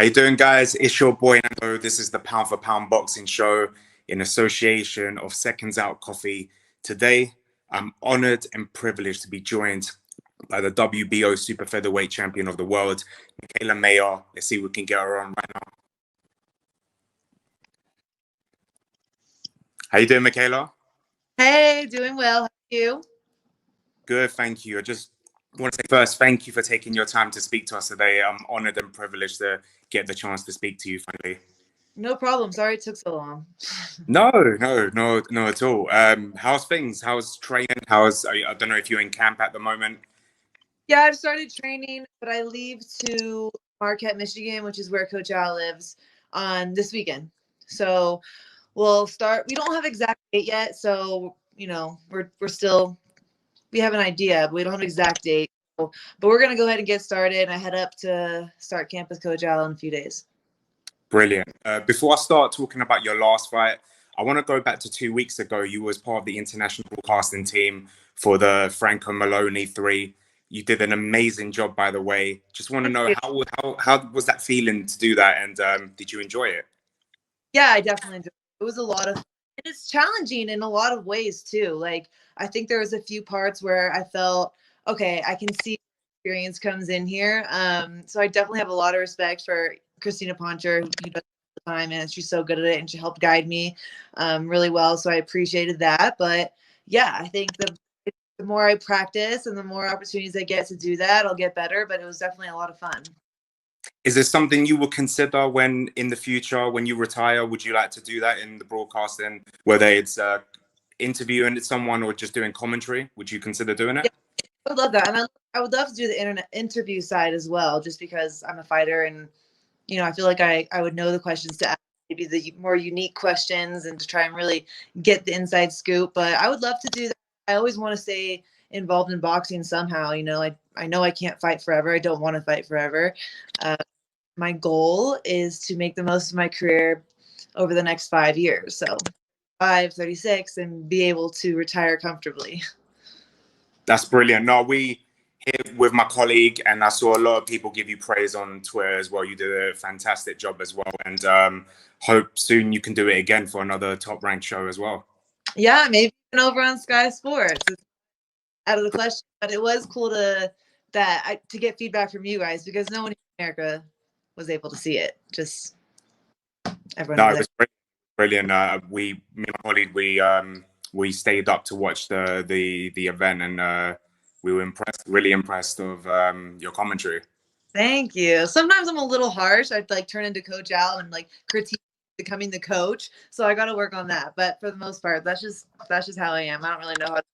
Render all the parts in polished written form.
How you doing, guys? It's your boy Nando. This is the Pound for Pound Boxing Show in association of Seconds Out Coffee. Today, I'm honored and privileged to be joined by the WBO Super Featherweight Champion of the world, Mikaela. Let's see if we can get her on right now. How you doing, Mikaela? Hey, doing well. How are you? Good, thank you. I just want to say first, thank you for taking your time to speak to us today. I'm honored and privileged to get the chance to speak to you finally. No problem. Sorry it took so long. No at all. How's things? How's training? I don't know if you're in camp at the moment. Yeah, I've started training, but I leave to Marquette, Michigan, which is where Coach Al lives, on this weekend. So we'll start. We don't have exact date yet, so we're still we have an idea, but we don't have an exact date. But we're gonna go ahead and get started. I head up to start camp with Coach Al in a few days. Brilliant. Before I start talking about your last fight, I want to go back to 2 weeks ago. You was part of the international broadcasting team for the Franco Maloney 3. You did an amazing job, by the way. Just want to know how was that feeling to do that, and did you enjoy it? Yeah, I definitely enjoyed it. It was a lot of fun. And it's challenging in a lot of ways too. Like I think there was a few parts where I felt, okay, I can see experience comes in here. So I definitely have a lot of respect for Christina Poncher, who does all the time, and she's so good at it, and she helped guide me really well. So I appreciated that. But yeah, I think the more I practice and the more opportunities I get to do that, I'll get better. But it was definitely a lot of fun. Is this something you will consider when in the future, when you retire? Would you like to do that in the broadcasting, whether it's interviewing someone or just doing commentary? Would you consider doing it? Yeah, I would love that. And I would love to do the internet interview side as well, just because I'm a fighter and, I feel like I would know the questions to ask, maybe the more unique questions, and to try and really get the inside scoop. But I would love to do that. I always want to stay involved in boxing somehow. I know I can't fight forever. I don't want to fight forever. My goal is to make the most of my career over the next 5 years. So 36, and be able to retire comfortably. That's brilliant. No, we here with my colleague, and I saw a lot of people give you praise on Twitter as well. You did a fantastic job as well, and hope soon you can do it again for another top ranked show as well. Yeah, maybe even over on Sky Sports. It's out of the question, but it was cool to get feedback from you guys, because no one in America was able to see it. Just everyone. No, it was brilliant. Me and my colleague, we stayed up to watch the event, and we were really impressed of your commentary. Thank you. Sometimes I'm a little harsh. I'd turn into Coach Al and critique becoming the coach. So I got to work on that. But for the most part, that's just how I am. I don't really know how to do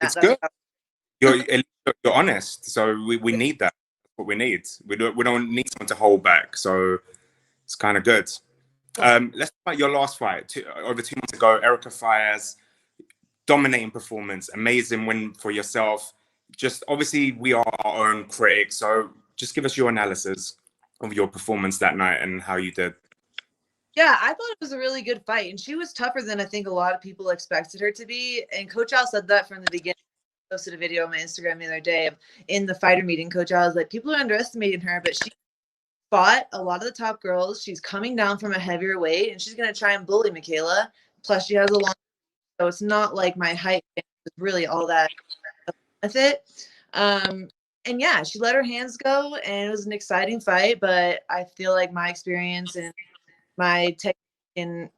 that. It's good. You're honest. So we need that. That's what we need. We don't need someone to hold back. So it's kind of good. Let's talk about your last fight. Over 2 months ago, Erica Fires, dominating performance, amazing win for yourself. Just obviously, we are our own critics, so just give us your analysis of your performance that night and how you did. Yeah, I thought it was a really good fight, and she was tougher than I think a lot of people expected her to be. And Coach Al said that from the beginning. I posted a video on my Instagram the other day in the fighter meeting. Coach Al was like, people are underestimating her, but she fought a lot of the top girls. She's coming down from a heavier weight, and she's going to try and bully Mikaela. Plus, she has a long, so it's not like my height is really all that with it. And yeah, she let her hands go, and it was an exciting fight. But I feel like my experience and my technique and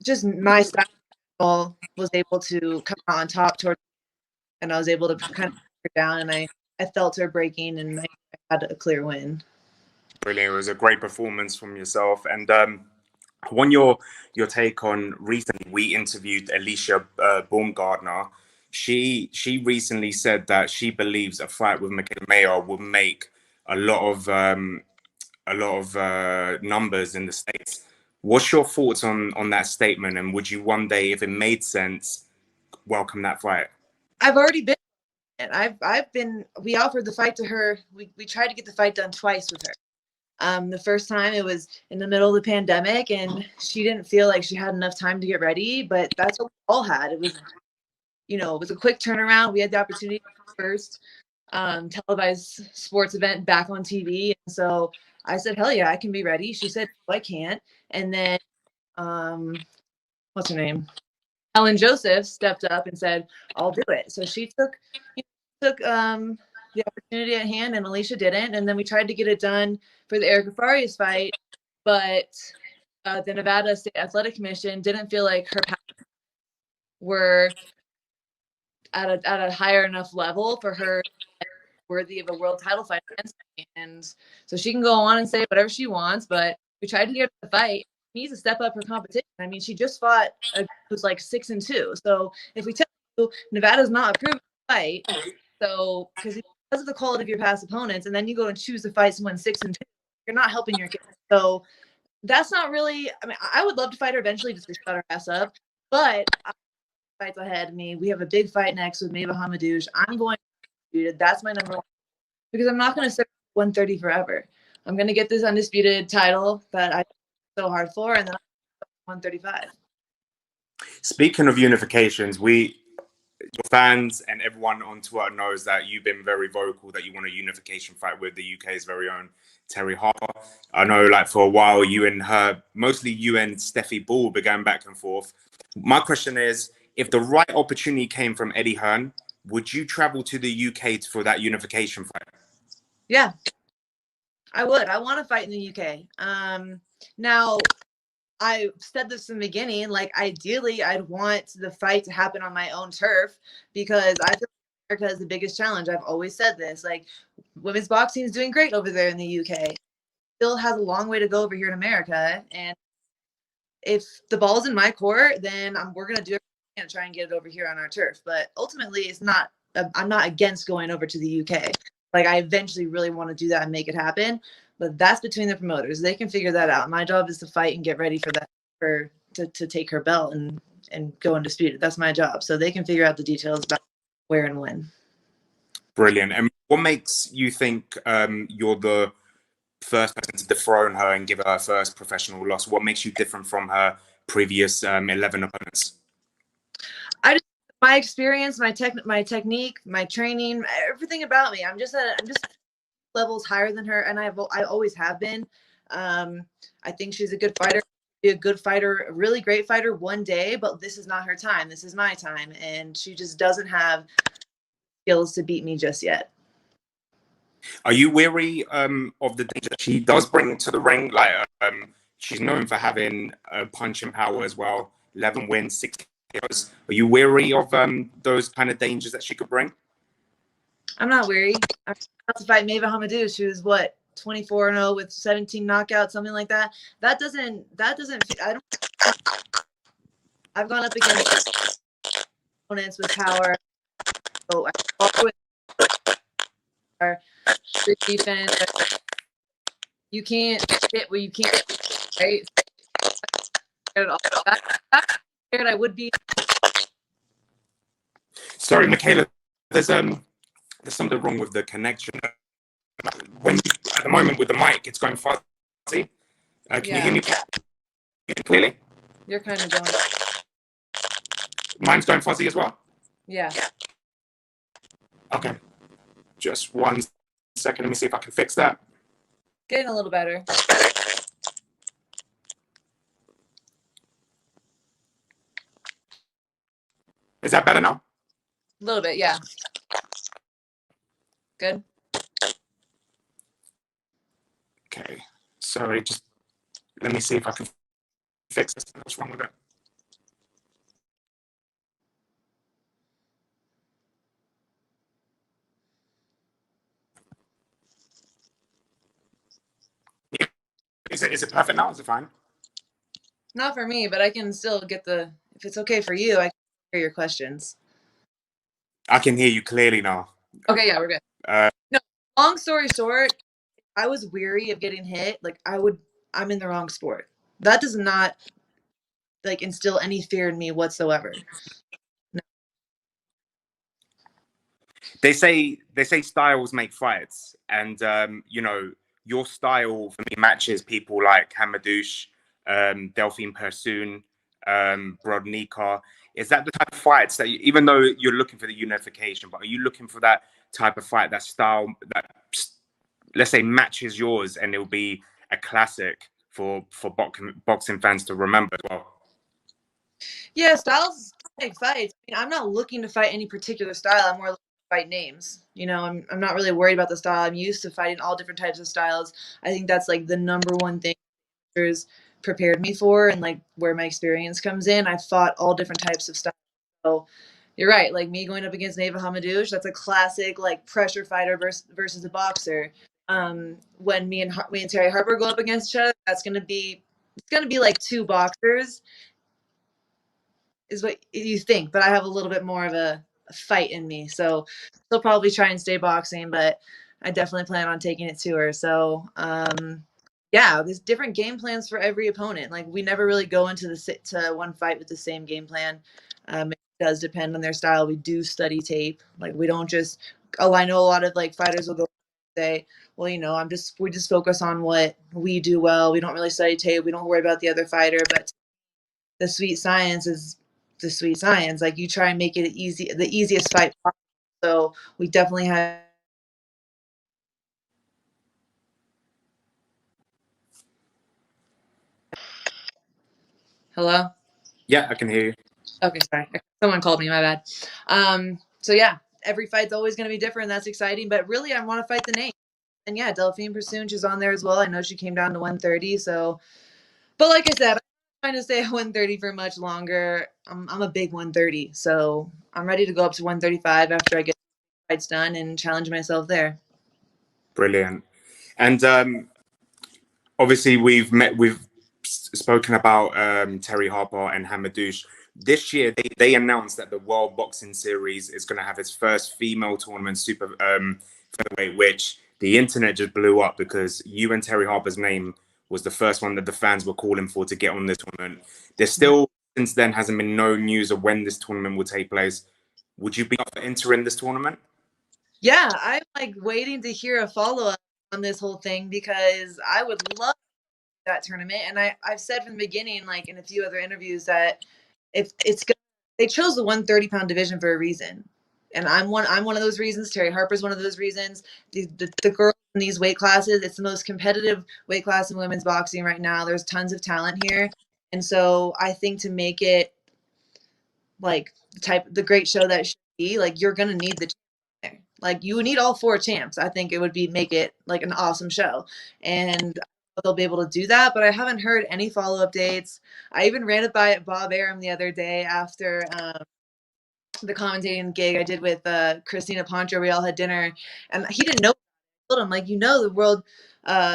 just my style was able to come out on top and I was able to kind of put her down, and I felt her breaking, and I had a clear win. Brilliant. It was a great performance from yourself. And I want your take on, recently we interviewed Alicia Baumgardner. She recently said that she believes a fight with Mikaela will make a lot of numbers in the States. What's your thoughts on that statement? And would you one day, if it made sense, welcome that fight? I've already been. We offered the fight to her. We tried to get the fight done twice with her. The first time it was in the middle of the pandemic, and she didn't feel like she had enough time to get ready, but that's what we all had. It was, it was a quick turnaround. We had the opportunity first televised sports event back on TV. And so I said, hell yeah, I can be ready. She said, no, I can't. And then, what's her name? Ellen Joseph stepped up and said, I'll do it. So she took the opportunity at hand, and Alicia didn't. And then we tried to get it done for the Erica Farias fight, but the Nevada State Athletic Commission didn't feel like her powers were at a higher enough level for her worthy of a world title fight against me. And so she can go on and say whatever she wants, but we tried to get her to fight. She needs to step up her competition. I mean, she just fought who's like 6-2. So if we tell you Nevada's not approved to fight, so because of the quality of your past opponents, and then you go and choose to fight someone 6-2, you're not helping your kid. So that's not really. I mean, I would love to fight her eventually just to shut her ass up, but fights ahead of me. We have a big fight next with Mikaela Hamadouche. I'm going undisputed. That's my number one, because I'm not going to sit 130 forever. I'm going to get this undisputed title that I worked so hard for, and then 135. Speaking of unifications, your fans and everyone on Twitter knows that you've been very vocal that you want a unification fight with the UK's very own Terri Harper. I know, like, for a while, you and her, mostly you and Steffi Ball, began back and forth. My question is, if the right opportunity came from Eddie Hearn, would you travel to the UK for that unification fight? Yeah, I would. I want to fight in the UK. Now, I said this in the beginning, like, ideally, I'd want the fight to happen on my own turf, because I feel like America is the biggest challenge. I've always said this. Like, women's boxing is doing great over there in the UK. Still has a long way to go over here in America. And if the ball's in my court, then we're going to do everything to try and get it over here on our turf. But ultimately, it's not. I'm not against going over to the UK. Like, I eventually really want to do that and make it happen. But that's between the promoters. They can figure that out. My job is to fight and get ready for that, to take her belt and go undisputed. That's my job. So they can figure out the details about where and when. Brilliant. And what makes you think you're the first person to dethrone her and give her first professional loss? What makes you different from her previous 11 opponents? My experience, my technique, my training, everything about me. I'm just levels higher than her, and I always have been. I think she's a good fighter, a good fighter, a really great fighter one day, but this is not her time. This is my time, and she just doesn't have skills to beat me just yet. Are you weary of the danger she does bring to the ring? Like, she's known for having punching power as well. 11 wins, 6 KOs. Are you weary of those kind of dangers that she could bring? I'm not weary. I'm about to fight Mikaela Hamadouche, who's what, 24-0 with 17 knockouts, something like that. That doesn't. I've gone up against opponents with power. So I fought with our defense. You can't hit what you can't, right? That's scared I would be. Sorry, Mikaela. There's something wrong with the connection. When at the moment with the mic, it's going fuzzy. Can you hear me clearly? You're kind of going. Mine's going fuzzy as well. Yeah. Okay. Just 1 second. Let me see if I can fix that. Getting a little better. Is that better now? A little bit, yeah. Good. Okay. Sorry, just let me see if I can fix this. What's wrong with it? Is it perfect now? Is it fine? Not for me, but I can still get if it's okay for you, I can hear your questions. I can hear you clearly now. Okay, yeah, we're good. No, long story short, I was weary of getting hit. Like, I'm in the wrong sport. That does not, like, instill any fear in me whatsoever. No. They say styles make fights, and you know, your style for me matches people like Hamadouche, Delphine Persoon, Brodnicka. Is that the type of fights that even though you're looking for the unification, but are you looking for that type of fight, that style, that let's say, matches yours, and it'll be a classic for boxing fans to remember as well? Yeah, styles like fights. I mean, I'm not looking to fight any particular style. I'm more looking to fight names. You know, I'm not really worried about the style. I'm used to fighting all different types of styles. I think that's like the number one thing prepared me for, and like where my experience comes in. I fought all different types of styles. So you're right. Like me going up against Neva Hamadouche, that's a classic like pressure fighter versus a boxer. When me and Terri Harper go up against each other, it's gonna be like two boxers, is what you think, but I have a little bit more of a fight in me. So she'll probably try and stay boxing, but I definitely plan on taking it to her. So yeah, there's different game plans for every opponent. Like we never really go into to one fight with the same game plan. It does depend on their style. We do study tape. Like we don't just. Oh, I know a lot of like fighters will go say, well, you know, we just focus on what we do well. We don't really study tape. We don't worry about the other fighter. But the sweet science is the sweet science. Like you try and make it the easiest fight possible. So we definitely have. Hello? Yeah, I can hear you. Okay, sorry. Someone called me, my bad. So yeah, every fight's always going to be different. That's exciting, but really I want to fight the name. And yeah, Delphine Pursoon is on there as well. I know she came down to 130. So, but like I said, I'm trying to stay at 130 for much longer. I'm a big 130. So I'm ready to go up to 135 after I get fights done and challenge myself there. Brilliant. And obviously we've spoken about Terri Harper and Hamadouche. This year they announced that the World Boxing Series is going to have its first female tournament, super featherweight, which the internet just blew up because you and Terri Harper's name was the first one that the fans were calling for to get on this tournament. There's still, since then, hasn't been no news of when this tournament will take place. Would you be up for entering this tournament? Yeah, I'm like waiting to hear a follow-up on this whole thing because I would love that tournament. And I've said from the beginning, like in a few other interviews, that if it's good, they chose the 130-pound division for a reason. And I'm one of those reasons. Terri Harper's one of those reasons. The girls in these weight classes, it's the most competitive weight class in women's boxing right now. There's tons of talent here. And so I think to make it like the great show that it should be, like you're gonna need the there. Like you would need all four champs. I think it would make it like an awesome show. And they'll be able to do that, but I haven't heard any follow-up dates. I even ran it by Bob Arum the other day after the commentating gig I did with Christina Poncho. We all had dinner, and he didn't know. I told him, like, you know, the world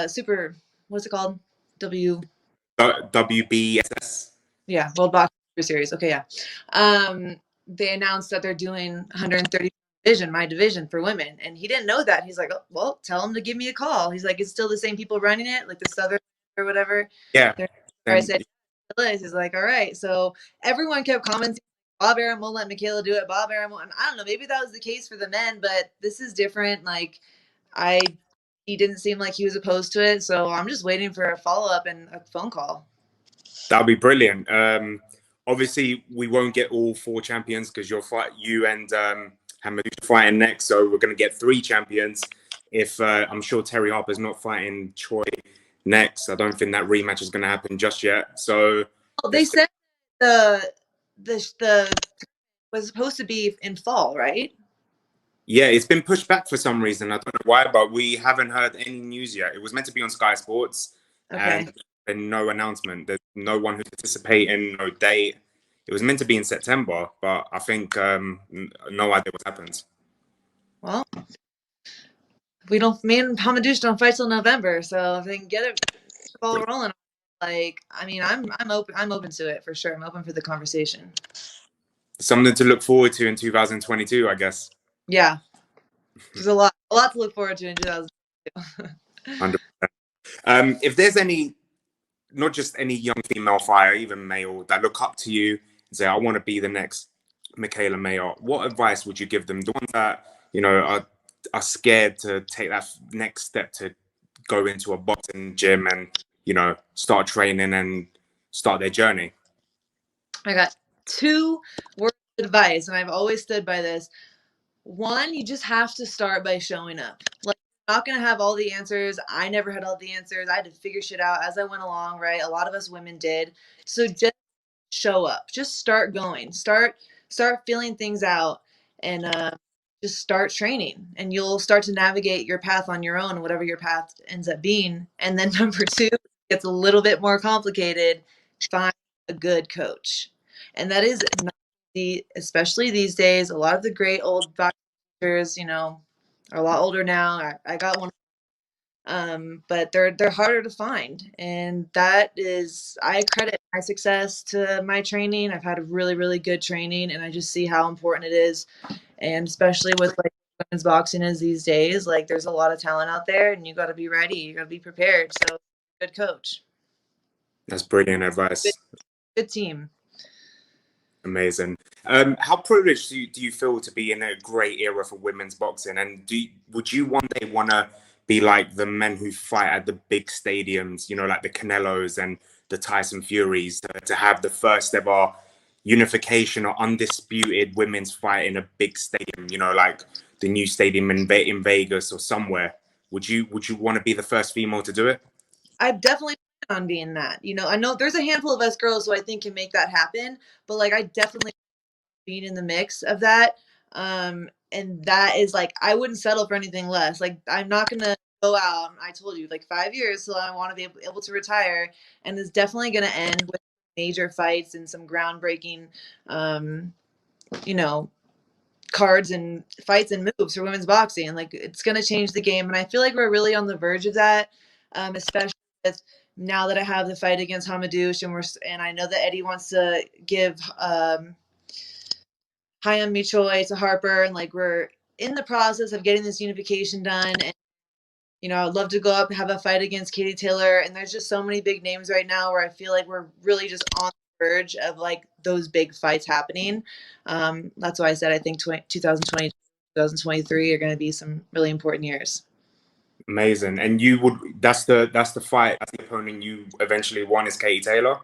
super, what's it called? WBSS. Yeah, World Boxing Super Series. Okay, yeah. They announced that they're doing 130 division, my division for women, and he didn't know that. He's like, oh, well, tell him to give me a call. He's like, it's still the same people running it, like the Southern or whatever. Yeah. I said, he's like, all right. So everyone kept commenting, Bob Arum won't let Mikaela do it. Bob Arum won't. And I don't know, maybe that was the case for the men, but this is different. Like, he didn't seem like he was opposed to it, so I'm just waiting for a follow up and a phone call. That'll be brilliant. Obviously, we won't get all four champions because you and Hamadouche fighting next, so we're going to get three champions. If I'm sure Terri Harper's not fighting Choi next, I don't think that rematch is going to happen just yet. So they said the was supposed to be in fall, right? Yeah, it's been pushed back for some reason. I don't know why, but we haven't heard any news yet. It was meant to be on Sky Sports, and no announcement. There's no one who's participating, no date. It was meant to be in September, but I think no idea what happened. Well, me and Hamadouche don't fight till November, so if they can get it all rolling, like, I mean, I'm open to it for sure. I'm open for the conversation. Something to look forward to in 2022, I guess. Yeah, there's a lot to look forward to in 2022. 100%. If there's any, not just any young female fighter, even male, that look up to you and say, I want to be the next Mikaela Mayer, what advice would you give them? The ones that, you know, are scared to take that next step to go into a boxing gym and, you know, start training and start their journey? I got 2 words of advice, and I've always stood by this. One, you just have to start by showing up. Like, not going to have all the answers. I never had all the answers. I had to figure shit out as I went along, right? A lot of us women did. So just show up. Just start going. Start feeling things out, and just start training, and you'll start to navigate your path on your own, whatever your path ends up being. And then number two, gets a little bit more complicated. Find a good coach, and that is not easy, especially these days. A lot of the great old doctors, are a lot older now. I got one, but they're harder to find, and that is, I credit my success to my training. I've had a really, really good training, and I just see how important it is, and especially with like women's boxing is these days, like there's a lot of talent out there, and you got to be ready, you got to be prepared. So good coach, That's brilliant good, advice. good team. Amazing. How privileged do you feel to be in a great era for women's boxing? And would you one day want to be like the men who fight at the big stadiums, like the Canelos and the Tyson Furies, to have the first ever unification or undisputed women's fight in a big stadium, like the new stadium in Vegas or somewhere? Would you want to be the first female to do it? I definitely plan on being that. I know there's a handful of us girls who I think can make that happen, but like I definitely being in the mix of that. And that is like, I wouldn't settle for anything less. Like, I'm not going to go out. I told you, like 5 years, so I want to be able to retire. And it's definitely going to end with major fights and some groundbreaking, you know, cards and fights and moves for women's boxing. Like, it's going to change the game. And I feel like we're really on the verge of that, especially with now that I have the fight against Hamadouche, and I know that Eddie wants to give, Hyam Choi to Harper, and like we're in the process of getting this unification done. And I'd love to go up and have a fight against Katie Taylor. And there's just so many big names right now where I feel like we're really just on the verge of like those big fights happening. That's why I said I think 2020, 2023 are going to be some really important years. Amazing. And you would that's the fight, that's the opponent you eventually won, is Katie Taylor?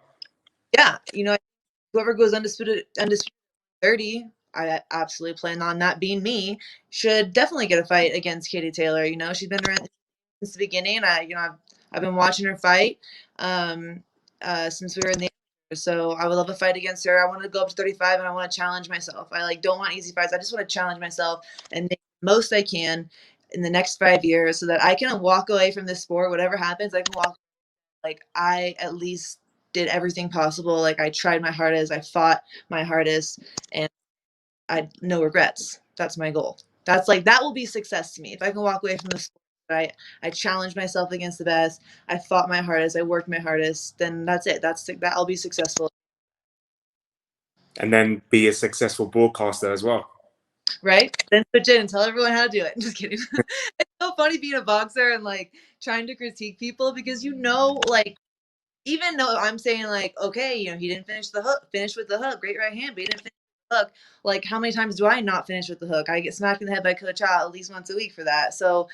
Yeah, whoever goes undisputed 30, I absolutely plan on that being me, should definitely get a fight against Katie Taylor. She's been around since the beginning. I've been watching her fight since we were in the, so I would love a fight against her. I want to go up to 35, and I want to challenge myself. I like don't want easy fights. I just want to challenge myself and make the most I can in the next 5 years, so that I can walk away from this sport. Whatever happens, I can walk like I at least did everything possible. Like I tried my hardest, I fought my hardest, and I no regrets. That's my goal. That's like that will be success to me if I can walk away from the sport. I challenged myself against the best. I fought my hardest. I worked my hardest. Then that's it. That'll be successful. And then be a successful broadcaster as well. Right? Then switch in and tell everyone how to do it. Just kidding. It's so funny being a boxer and like trying to critique people because like even though I'm saying like, okay, he didn't finish with the hook, great right hand, but he didn't finish with the hook. Like, how many times do I not finish with the hook? I get smacked in the head by Coach Al at least once a week for that. So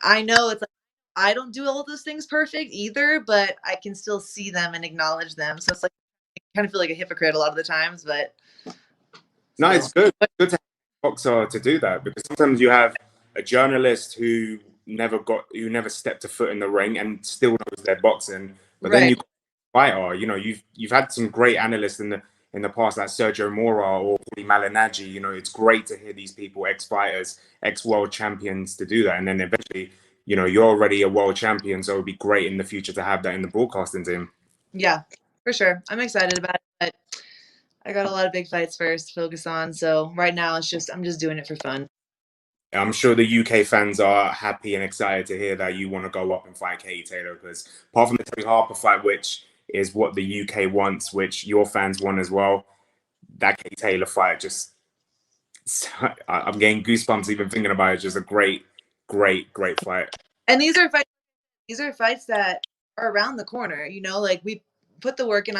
I know it's like, I don't do all those things perfect either, but I can still see them and acknowledge them. So it's like, I kind of feel like a hypocrite a lot of the times, but No, still. it's good to have a boxer to do that, because sometimes you have a journalist who never stepped a foot in the ring and still knows their boxing, but then Right. you fighter. You've had some great analysts in the past, like Sergio Mora or Paulie Malignaggi. It's great to hear these people, ex-fighters, ex-world champions, to do that. And then eventually, you're already a world champion, so it would be great in the future to have that in the broadcasting team. Yeah, for sure. I'm excited about it, but I got a lot of big fights first to focus on. So right now I'm just doing it for fun. I'm sure the UK fans are happy and excited to hear that you want to go up and fight Katie Taylor, because apart from the Terri Harper fight, which is what the UK wants, which your fans want as well, that Katie Taylor fight just, I'm getting goosebumps even thinking about it. It's just a great, great, great fight. And these are fights that are around the corner. Like we put the work in.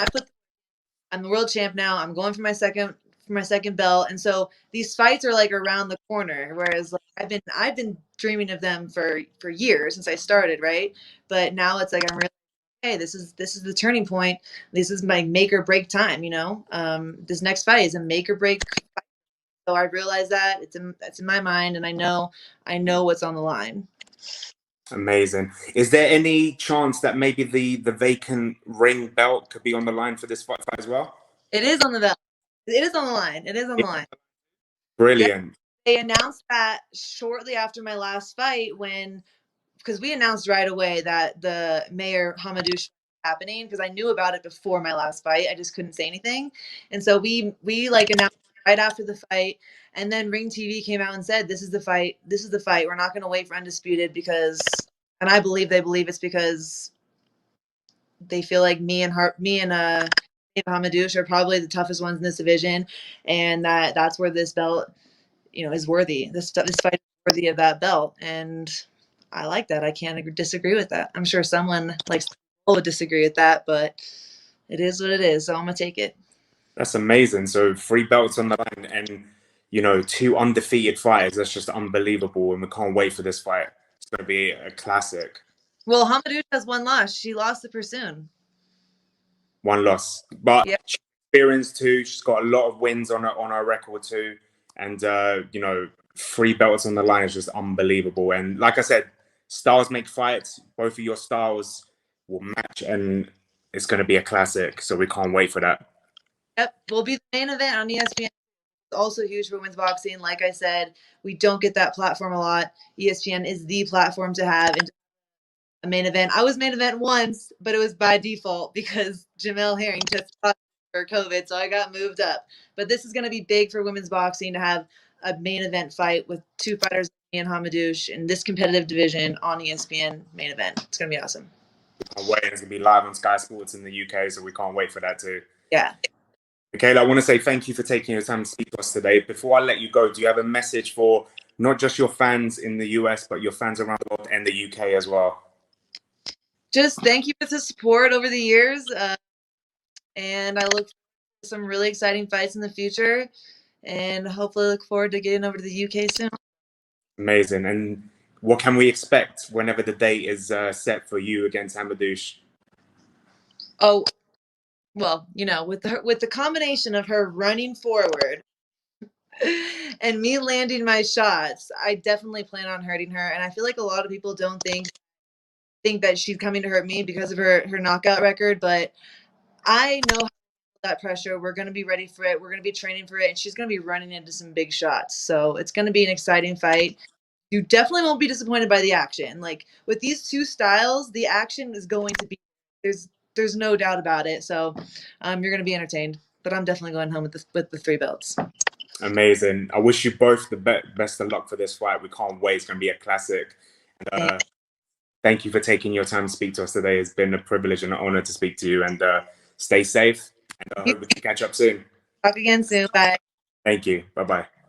I'm the world champ now. I'm going for my second belt, and so these fights are like around the corner. Whereas like I've been dreaming of them for years since I started, right? But now it's like I'm really, hey, this is the turning point. This is my make or break time. This next fight is a make or break. So I realize that that's in my mind, and I know what's on the line. Amazing. Is there any chance that maybe the vacant ring belt could be on the line for this fight as well? It is on the belt. It is on the line. It is on the line. Brilliant. They announced that shortly after my last fight, because we announced right away that the Mayor Hamadouche was happening, because I knew about it before my last fight. I just couldn't say anything. And so we like announced right after the fight, and then Ring TV came out and said, this is the fight. This is the fight. We're not going to wait for Undisputed because, and I believe they believe it's because they feel like me and Hamadouche are probably the toughest ones in this division, and that's where this belt, is worthy. This fight is worthy of that belt, and I like that. I can't disagree with that. I'm sure someone would disagree with that, but it is what it is. So I'm gonna take it. That's amazing. So 3 belts on the line, and 2 undefeated fighters. That's just unbelievable, and we can't wait for this fight. It's going to be a classic. Well, Hamadouche has 1 loss. She lost to Pursoon. 1 loss, but yeah. she's experienced too. She's got a lot of wins on her record too, and 3 belts on the line is just unbelievable. And like I said, styles make fights. Both of your styles will match, and it's going to be a classic. So we can't wait for that. Yep, we'll be the main event on ESPN. It's also huge for women's boxing. Like I said, we don't get that platform a lot. ESPN is the platform to have a main event. I was main event once, but it was by default because Jamel Herring tested for COVID, so I got moved up. But this is going to be big for women's boxing to have a main event fight with 2 fighters, me and Hamadouche, in this competitive division on ESPN main event. It's going to be awesome. Can't wait. It's going to be live on Sky Sports in the UK, so we can't wait for that too. Yeah. Mikaela, I want to say thank you for taking your time to speak to us today. Before I let you go, do you have a message for not just your fans in the US, but your fans around the world and the UK as well? Just thank you for the support over the years. And I look forward to some really exciting fights in the future. And hopefully look forward to getting over to the UK soon. Amazing. And what can we expect whenever the date is set for you against Hamadouche? Oh, well, with the combination of her running forward and me landing my shots, I definitely plan on hurting her. And I feel like a lot of people don't think that she's coming to hurt me because of her knockout record, but I know that pressure. We're going to be ready for it. We're going to be training for it, and she's going to be running into some big shots. So it's going to be an exciting fight. You definitely won't be disappointed by the action. Like with these 2 styles, the action is going to be there's no doubt about it. So you're going to be entertained. But I'm definitely going home with the 3 belts. Amazing. I wish you both the best of luck for this fight. We can't wait. It's going to be a classic. And, thank you for taking your time to speak to us today. It's been a privilege and an honor to speak to you. And stay safe. And I hope we can catch up soon. Talk again soon. Bye. Thank you. Bye-bye.